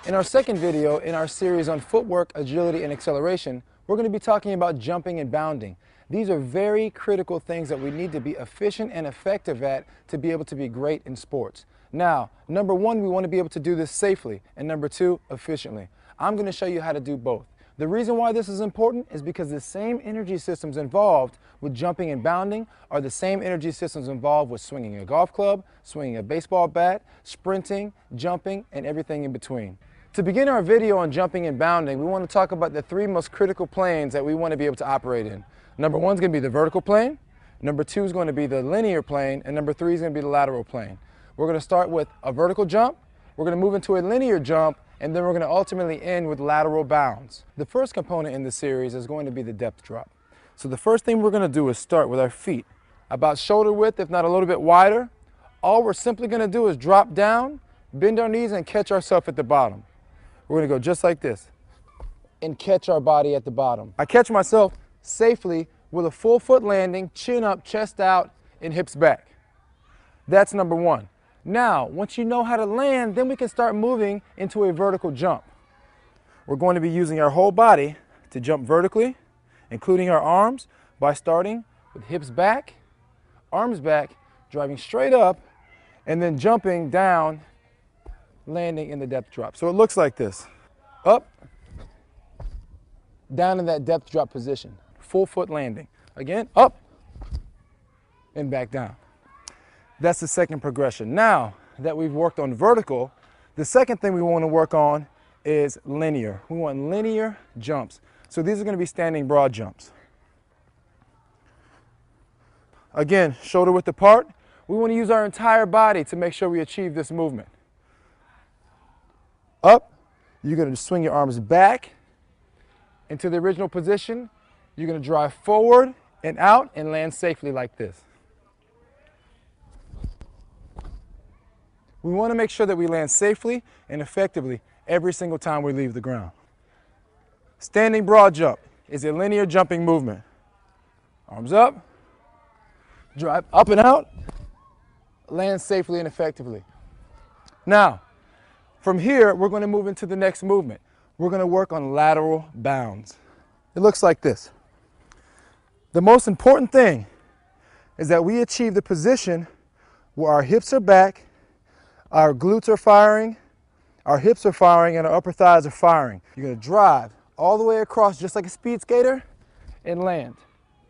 In our second video in our series on footwork, agility, and acceleration, we're going to be talking about jumping and bounding. These are very critical things that we need to be efficient and effective at to be able to be great in sports. Now, number one, we want to be able to do this safely, and number two, efficiently. I'm going to show you how to do both. The reason why this is important is because the same energy systems involved with jumping and bounding are the same energy systems involved with swinging a golf club, swinging a baseball bat, sprinting, jumping, and everything in between. To begin our video on jumping and bounding, we want to talk about the three most critical planes that we want to be able to operate in. Number one is going to be the vertical plane, number two is going to be the linear plane, and number three is going to be the lateral plane. We're going to start with a vertical jump, we're going to move into a linear jump, and then we're going to ultimately end with lateral bounds. The first component in the series is going to be the depth drop. So the first thing we're going to do is start with our feet about shoulder width, if not a little bit wider. All we're simply going to do is drop down, bend our knees, and catch ourselves at the bottom. We're going to go just like this and catch our body at the bottom. I catch myself safely with a full foot landing, chin up, chest out, and hips back. That's number one. Now, once you know how to land, then we can start moving into a vertical jump. We're going to be using our whole body to jump vertically, including our arms, by starting with hips back, arms back, driving straight up, and then jumping down, landing in the depth drop. So it looks like this. Up, down in that depth drop position. Full foot landing. Again, up, and back down. That's the second progression. Now that we've worked on vertical, the second thing we want to work on is linear. We want linear jumps. So these are going to be standing broad jumps. Again, shoulder width apart. We want to use our entire body to make sure we achieve this movement. Up, you're going to swing your arms back into the original position. You're going to drive forward and out and land safely like this. We want to make sure that we land safely and effectively every single time we leave the ground. Standing broad jump is a linear jumping movement. Arms up, drive up and out, land safely and effectively. Now, from here, we're going to move into the next movement. We're going to work on lateral bounds. It looks like this. The most important thing is that we achieve the position where our hips are back, our glutes are firing, our hips are firing, and our upper thighs are firing. You're going to drive all the way across just like a speed skater and land.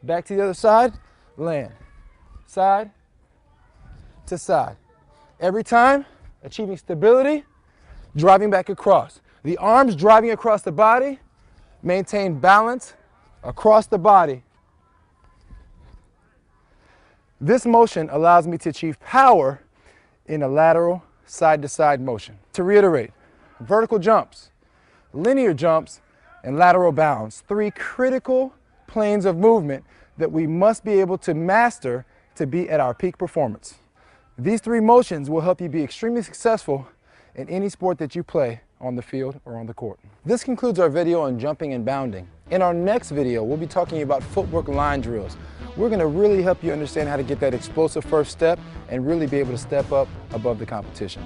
Back to the other side, land. Side to side. Every time, achieving stability, driving back across. The arms driving across the body, maintain balance across the body. This motion allows me to achieve power in a lateral side-to-side motion. To reiterate, vertical jumps, linear jumps, and lateral bounds, three critical planes of movement that we must be able to master to be at our peak performance. These three motions will help you be extremely successful in any sport that you play on the field or on the court. This concludes our video on jumping and bounding. In our next video, we'll be talking about footwork line drills. We're going to really help you understand how to get that explosive first step and really be able to step up above the competition.